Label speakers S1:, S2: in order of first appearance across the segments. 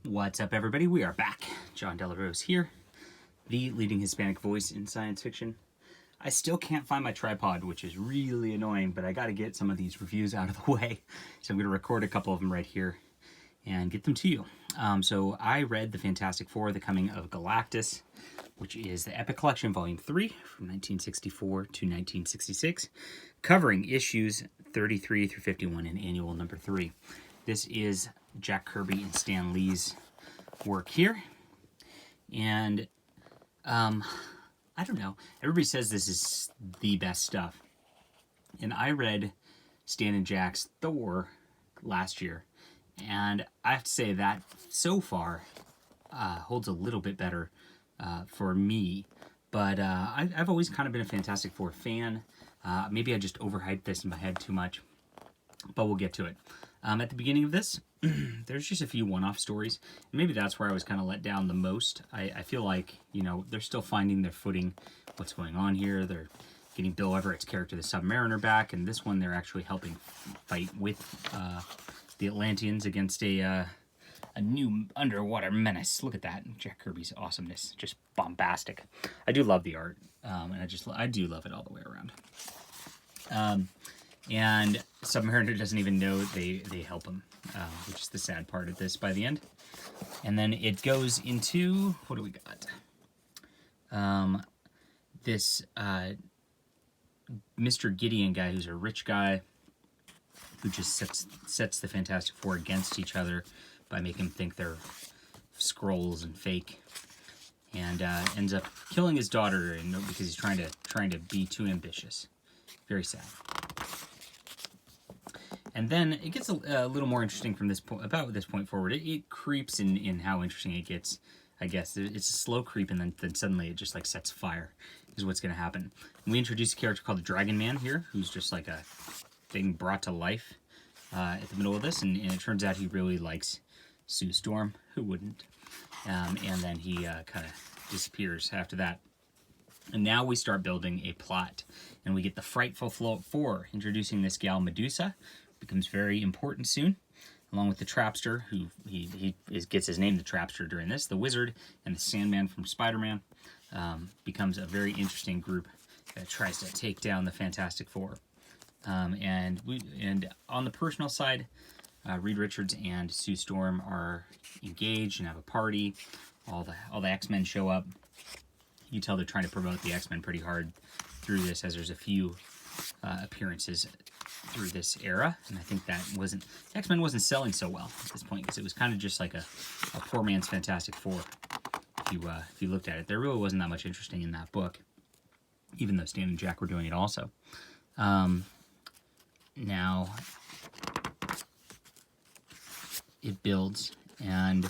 S1: What's up, everybody? We are back. John Delarose here, the leading Hispanic voice in science fiction. I still can't find my tripod, which is really annoying, but I got to get some of these reviews out of the way. So I'm going to record a couple of them right here and get them to you. So I read The Fantastic Four, The Coming of Galactus, which is the Epic Collection, Volume 3, from 1964 to 1966, covering issues 33 through 51 in annual number 3. This is Jack Kirby and Stan Lee's work here. And, I don't know. Everybody says this is the best stuff. And I read Stan and Jack's Thor last year. And I have to say that so far holds a little bit better for me. But I've always kind of been a Fantastic Four fan. Maybe I just overhyped this in my head too much. But we'll get to it. At the beginning of this, there's just a few one-off stories. And maybe that's where I was kind of let down the most. I feel like, you know, they're still finding their footing. What's going on here? They're getting Bill Everett's character, the Submariner, back. And this one, they're actually helping fight with the Atlanteans against a new underwater menace. Look at that. Jack Kirby's awesomeness. Just bombastic. I do love the art. And I do love it all the way around. And Submariner doesn't even know they help him, which is the sad part of this by the end. And then it goes into, what do we got? This Mr. Gideon guy, who's a rich guy, who just sets the Fantastic Four against each other by making them think they're scrolls and fake, and ends up killing his daughter because he's trying to be too ambitious. Very sad. And then it gets a little more interesting from this point, about this point forward. It creeps in how interesting it gets. I guess it's a slow creep, and then suddenly it just like sets fire. Is what's going to happen. And we introduce a character called the Dragon Man here, who's just like a thing brought to life at the middle of this, and it turns out he really likes Sue Storm. Who wouldn't? And then he kind of disappears after that. And now we start building a plot, and we get the Frightful Four introducing this gal Medusa. Becomes very important soon, along with the Trapster, who gets his name, the Trapster, during this. The Wizard and the Sandman from Spider-Man becomes a very interesting group that tries to take down the Fantastic Four. And on the personal side, Reed Richards and Sue Storm are engaged and have a party. All the X-Men show up. You can tell they're trying to promote the X-Men pretty hard through this, as there's a few appearances through this era, and I think that X-Men wasn't selling so well at this point, because it was kind of just like a poor man's Fantastic Four. If you looked at it, there really wasn't that much interesting in that book, even though Stan and Jack were doing it also. Now it builds, and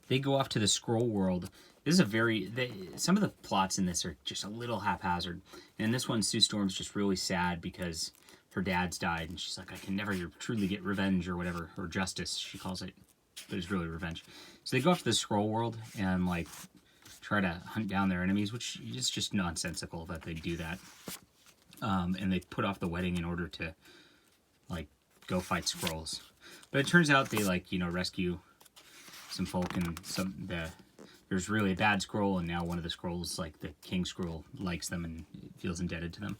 S1: they go off to the Skrull world. This is some of the plots in this are just a little haphazard. And in this one, Sue Storm's just really sad because her dad's died, and she's like, I can never truly get revenge or whatever, or justice, she calls it, but it's really revenge. So they go off to the Skrull world and like try to hunt down their enemies, which is just nonsensical that they do that. And they put off the wedding in order to like go fight Skrulls. But it turns out they rescue some folk, and there's really a bad Skrull, and now one of the Skrulls, like the King Skrull, likes them and feels indebted to them.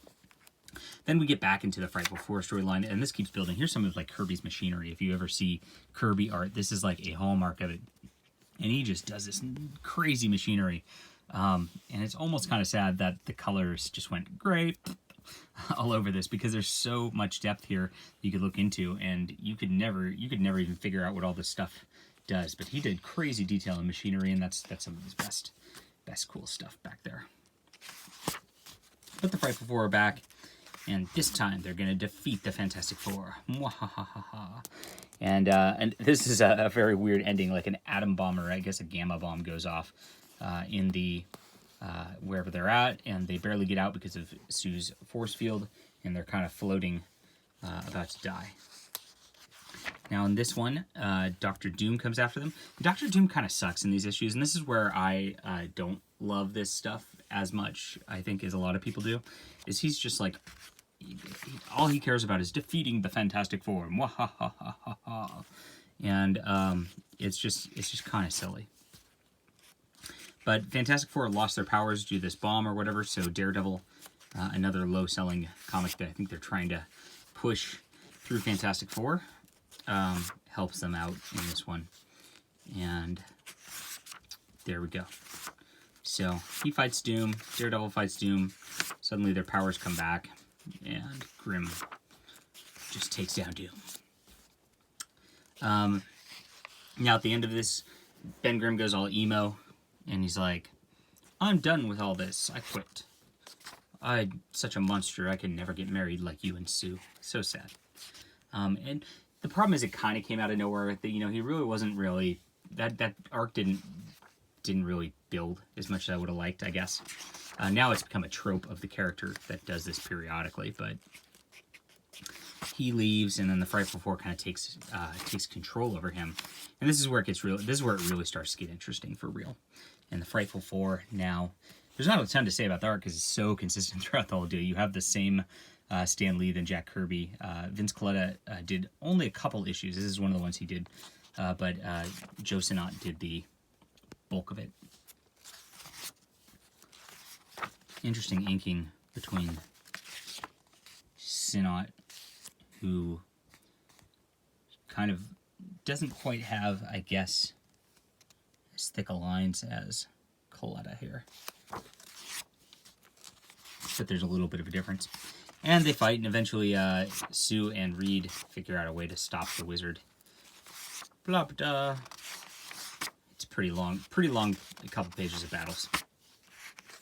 S1: Then we get back into the Frightful Four storyline, and this keeps building. Here's some of like Kirby's machinery. If you ever see Kirby art, this is like a hallmark of it. And he just does this crazy machinery. And it's almost kind of sad that the colors just went gray all over this, because there's so much depth here you could look into, and you could never even figure out what all this stuff does. But he did crazy detail in machinery, and that's some of his best cool stuff back there. But the Frightful Four are back. And this time, they're going to defeat the Fantastic Four. And this is a very weird ending, like an atom bomb, or I guess a gamma bomb goes off in the wherever they're at, and they barely get out because of Sue's force field, and they're kind of floating, about to die. Now in this one, Dr. Doom comes after them. Dr. Doom kind of sucks in these issues, and this is where I don't love this stuff as much, I think, as a lot of people do, is he's just like, all he cares about is defeating the Fantastic Four. and it's just kind of silly. But Fantastic Four lost their powers due to this bomb or whatever, so Daredevil, another low-selling comic that I think they're trying to push through Fantastic Four, helps them out in this one. And there we go. So he fights Doom, Daredevil fights Doom, suddenly their powers come back, and Grimm just takes down Doom. Now at the end of this, Ben Grimm goes all emo, and he's like, I'm done with all this. I quit. I'm such a monster. I can never get married like you and Sue. So sad. And the problem is it kind of came out of nowhere. That, he really wasn't really... That arc didn't really build as much as I would have liked, I guess. Now it's become a trope of the character that does this periodically, but he leaves, and then the Frightful Four kind of takes control over him. And this is where it gets real. This is where it really starts to get interesting for real. And the Frightful Four now, there's not a ton to say about the art because it's so consistent throughout the whole deal. You have the same Stan Lee than Jack Kirby. Vince Colletta did only a couple issues. This is one of the ones he did, but Joe Sinnott did the bulk of it. Interesting inking between Sinnott, who kind of doesn't quite have, I guess, as thick a lines as Colletta here. But there's a little bit of a difference. And they fight, and eventually Sue and Reed figure out a way to stop the wizard. Blah, blah. It's pretty long, a couple pages of battles.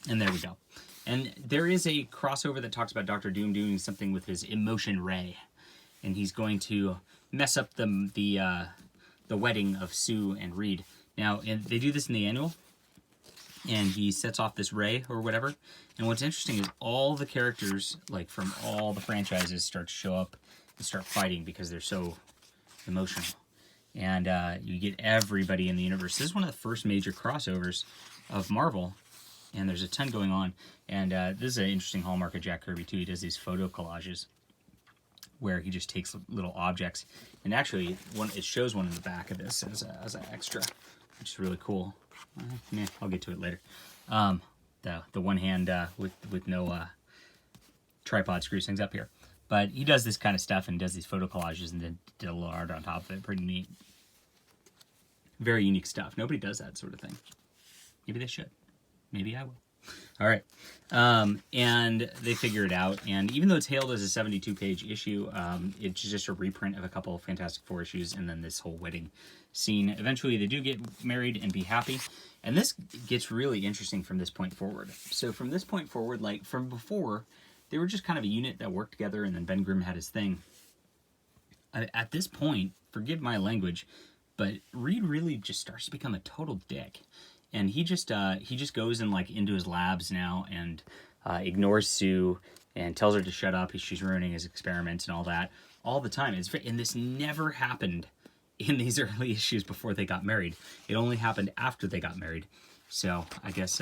S1: And there we go. And there is a crossover that talks about Dr. Doom doing something with his emotion ray. And he's going to mess up the wedding of Sue and Reed. Now, and they do this in the annual, and he sets off this ray or whatever. And what's interesting is all the characters, like from all the franchises, start to show up and start fighting because they're so emotional. And you get everybody in the universe. This is one of the first major crossovers of Marvel, and there's a ton going on. And this is an interesting hallmark of Jack Kirby, too. He does these photo collages where he just takes little objects. And actually, it shows one in the back of this as an extra, which is really cool. I'll get to it later. The one hand with no tripod screws things up here. But he does this kind of stuff and does these photo collages and then did a little art on top of it. Pretty neat. Very unique stuff. Nobody does that sort of thing. Maybe they should. Maybe I will. All right. And they figure it out. And even though it's hailed as a 72-page issue, it's just a reprint of a couple of Fantastic Four issues and then this whole wedding scene. Eventually, they do get married and be happy. And this gets really interesting from this point forward. So from this point forward, like from before, they were just kind of a unit that worked together, and then Ben Grimm had his thing. At this point, forgive my language, but Reed really just starts to become a total dick. And he just goes and like into his labs now and ignores Sue and tells her to shut up. She's ruining his experiments and all that all the time. And this never happened in these early issues before they got married. It only happened after they got married. So I guess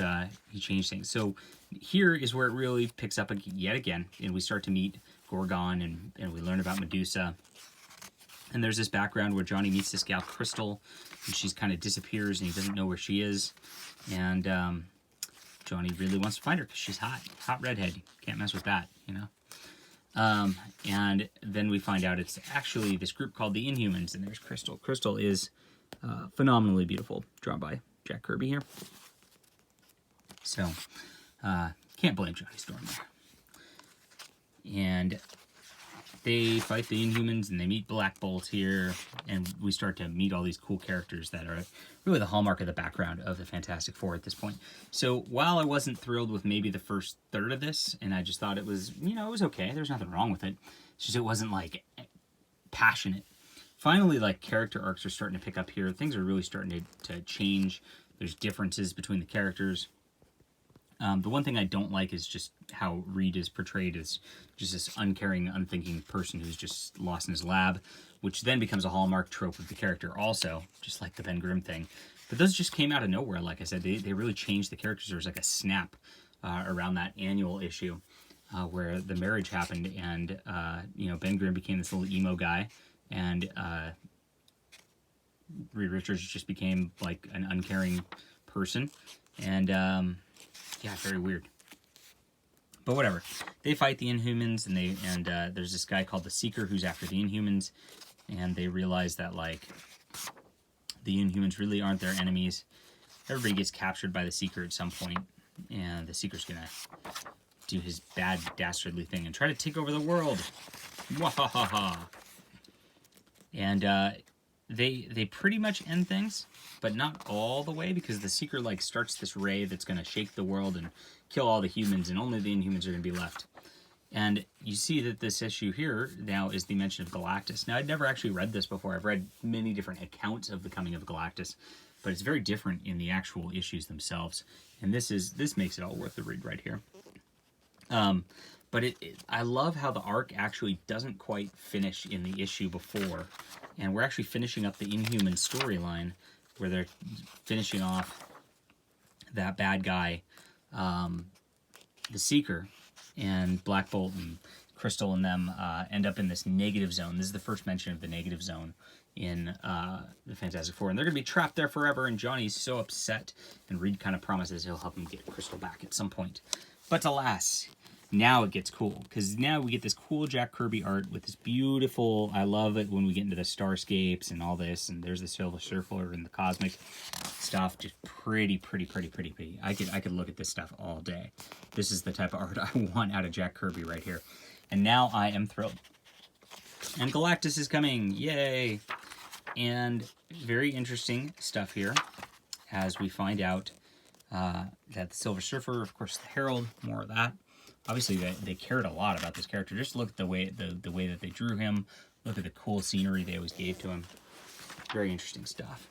S1: he changed things. So here is where it really picks up yet again, and we start to meet Gorgon, and we learn about Medusa. And there's this background where Johnny meets this gal, Crystal, and she's kind of disappears, and he doesn't know where she is. And Johnny really wants to find her because she's hot. Hot redhead. Can't mess with that, you know? And then we find out it's actually this group called the Inhumans, and there's Crystal. Crystal is phenomenally beautiful, drawn by Jack Kirby here. So, can't blame Johnny Storm there. And they fight the Inhumans, and they meet Black Bolt here, and we start to meet all these cool characters that are really the hallmark of the background of the Fantastic Four at this point. So while I wasn't thrilled with maybe the first third of this, and I just thought it was, it was okay, there's nothing wrong with it, it's just it wasn't, like, passionate. Finally, like, character arcs are starting to pick up here. Things are really starting to change. There's differences between the characters. The one thing I don't like is just how Reed is portrayed as just this uncaring, unthinking person who's just lost in his lab, which then becomes a hallmark trope of the character also, just like the Ben Grimm thing. But those just came out of nowhere, like I said. They really changed the characters. There was like a snap around that annual issue where the marriage happened, and Ben Grimm became this little emo guy, and Reed Richards just became like an uncaring person, and yeah, very weird. But whatever. They fight the Inhumans, and there's this guy called the Seeker who's after the Inhumans, and they realize that like the Inhumans really aren't their enemies. Everybody gets captured by the Seeker at some point, and the Seeker's gonna do his bad, dastardly thing and try to take over the world. Wahahaha. And they pretty much end things, but not all the way, because the Seeker like starts this ray that's gonna shake the world and kill all the humans, and only the Inhumans are gonna be left. And you see that this issue here now is the mention of Galactus. Now, I'd never actually read this before. I've read many different accounts of the coming of Galactus, but it's very different in the actual issues themselves. And this makes it all worth the read right here. But I love how the arc actually doesn't quite finish in the issue before. And we're actually finishing up the Inhuman storyline, where they're finishing off that bad guy, the Seeker, and Black Bolt and Crystal and them end up in this negative zone. This is the first mention of the negative zone in the Fantastic Four. And they're going to be trapped there forever, and Johnny's so upset. And Reed kind of promises he'll help him get Crystal back at some point. But alas, now it gets cool, because now we get this cool Jack Kirby art with this beautiful, I love it when we get into the starscapes and all this, and there's the Silver Surfer and the cosmic stuff, just pretty. I could look at this stuff all day. This is the type of art I want out of Jack Kirby right here. And now I am thrilled. And Galactus is coming, yay! And very interesting stuff here, as we find out that the Silver Surfer, of course, the Herald, more of that. Obviously, they cared a lot about this character. Just look at the way that they drew him. Look at the cool scenery they always gave to him. Very interesting stuff.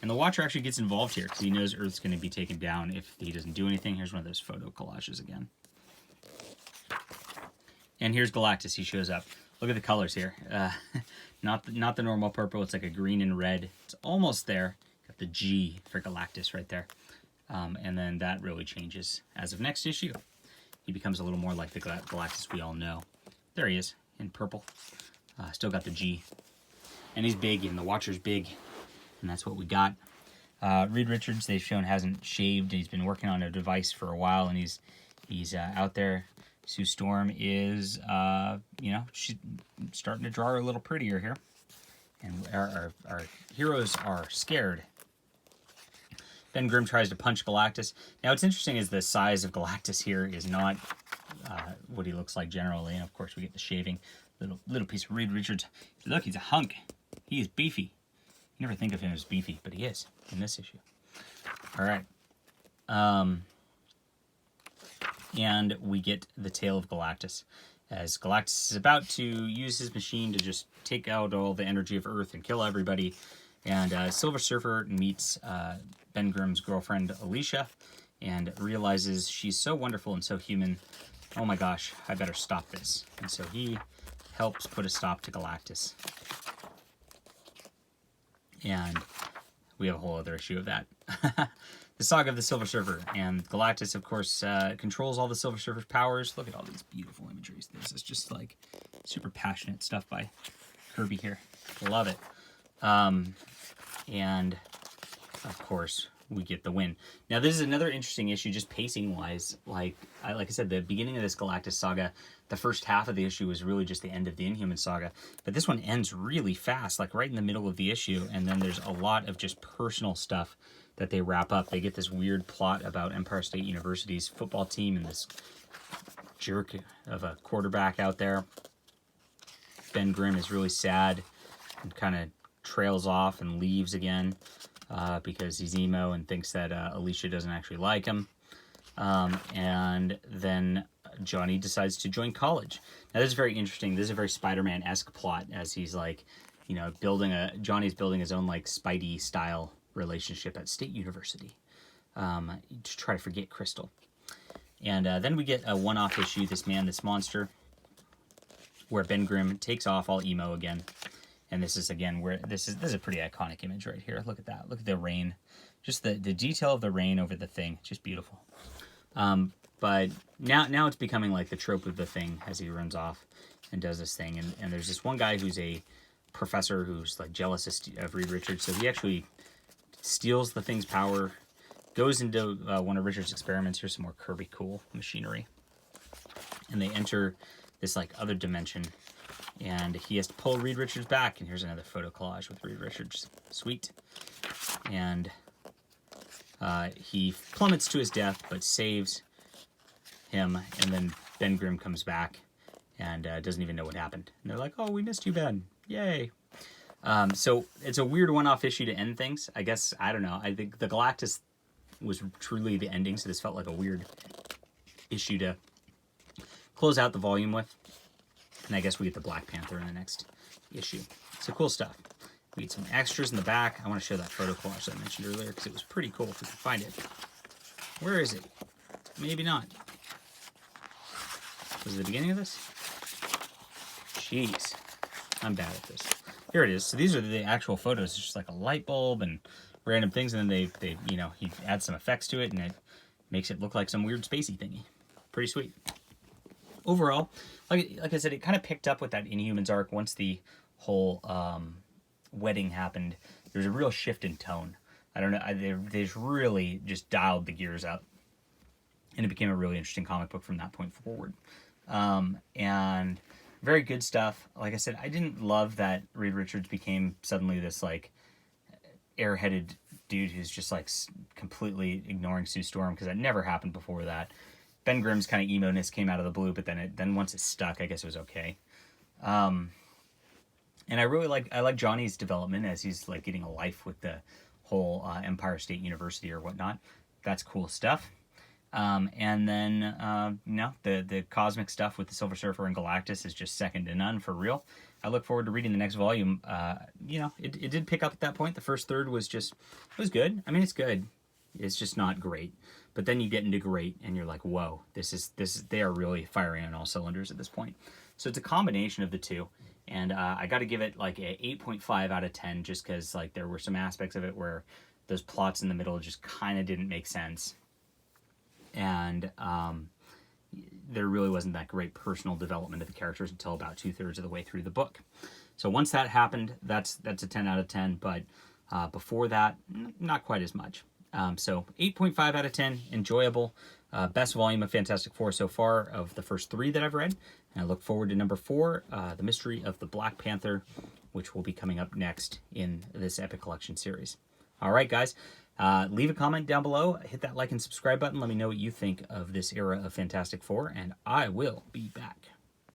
S1: And the Watcher actually gets involved here, because he knows Earth's going to be taken down if he doesn't do anything. Here's one of those photo collages again. And here's Galactus. He shows up. Look at the colors here. Not the normal purple. It's like a green and red. It's almost there. Got the G for Galactus right there. And then that really changes as of next issue. He becomes a little more like the Galactus we all know. There he is, in purple. Still got the G. And he's big, and the Watcher's big. And that's what we got. Reed Richards, they've shown, hasn't shaved. He's been working on a device for a while, and he's out there. Sue Storm is, she's starting to draw her a little prettier here. And our heroes are scared. Ben Grimm tries to punch Galactus. Now, what's interesting is the size of Galactus here is not what he looks like generally. And, of course, we get the shaving. Little piece of Reed Richards. Look, he's a hunk. He is beefy. You never think of him as beefy, but he is in this issue. All right. And we get the tale of Galactus, as Galactus is about to use his machine to just take out all the energy of Earth and kill everybody. And Silver Surfer meets Ben Grimm's girlfriend, Alicia, and realizes she's so wonderful and so human. Oh my gosh, I better stop this. And so he helps put a stop to Galactus. And we have a whole other issue of that. The Saga of the Silver Surfer. And Galactus, of course, controls all the Silver Surfer's powers. Look at all these beautiful imageries. This is just like super passionate stuff by Kirby here. Love it. And, of course, we get the win. Now, this is another interesting issue, just pacing-wise. Like I said, the beginning of this Galactus saga, the first half of the issue was really just the end of the Inhuman saga. But this one ends really fast, like right in the middle of the issue. And then there's a lot of just personal stuff that they wrap up. They get this weird plot about Empire State University's football team and this jerk of a quarterback out there. Ben Grimm is really sad and kind of trails off and leaves again because he's emo and thinks that Alicia doesn't actually like him. And then Johnny decides to join college. Now, this is very interesting. This is a very Spider-Man-esque plot, as he's like, Johnny's building his own like Spidey-style relationship at State University to try to forget Crystal. And then we get a one-off issue, This Man, This Monster, where Ben Grimm takes off all emo again. And this is, again, where this is a pretty iconic image right here. Look at that. Look at the rain. Just the detail of the rain over the Thing. Just beautiful. But now it's becoming like the trope of the Thing as he runs off and does this thing. And there's this one guy who's a professor who's like jealous of Reed Richards, so he actually steals the Thing's power, goes into one of Richards' experiments. Here's some more Kirby cool machinery. And they enter this like other dimension, and he has to pull Reed Richards back. And here's another photo collage with Reed Richards. Sweet. And he plummets to his death, but saves him. And then Ben Grimm comes back and doesn't even know what happened. And they're like, oh, we missed you, Ben. Yay. So it's a weird one-off issue to end things. I guess, I don't know. I think the Galactus was truly the ending, so this felt like a weird issue to close out the volume with. And I guess we get the Black Panther in the next issue. So cool stuff. We get some extras in the back. I want to show that photo collage that I mentioned earlier because it was pretty cool if we can find it. Where is it? Maybe not. Was it the beginning of this? Jeez. I'm bad at this. Here it is. So these are the actual photos. It's just like a light bulb and random things, and then they you know, he adds some effects to it, and it makes it look like some weird spacey thingy. Pretty sweet. Overall, like I said, it kind of picked up with that Inhumans arc once the whole wedding happened. There's a real shift in tone. I don't know. They've really just dialed the gears up, and it became a really interesting comic book from that point forward. And very good stuff. Like I said, I didn't love that Reed Richards became suddenly this like airheaded dude who's just like completely ignoring Sue Storm, because that never happened before that. Ben Grimm's kind of emo-ness came out of the blue, but then once it stuck, I guess it was okay. And I really like Johnny's development as he's like getting a life with the whole Empire State University or whatnot. That's cool stuff. And then the cosmic stuff with the Silver Surfer and Galactus is just second to none for real. I look forward to reading the next volume. It did pick up at that point. The first third was good. I mean, it's good. It's just not great. But then you get into great, and you're like, whoa, they are really firing on all cylinders at this point. So it's a combination of the two, and I got to give it like a 8.5 out of 10, just because like there were some aspects of it where those plots in the middle just kind of didn't make sense, and there really wasn't that great personal development of the characters until about 2/3 of the way through the book. So once that happened, that's a 10 out of 10. But before that, not quite as much. So 8.5 out of 10, enjoyable. Best volume of Fantastic Four so far of the first 3 that I've read. And I look forward to number 4, The Mystery of the Black Panther, which will be coming up next in this Epic Collection series. All right, guys. Leave a comment down below. Hit that like and subscribe button. Let me know what you think of this era of Fantastic Four, and I will be back.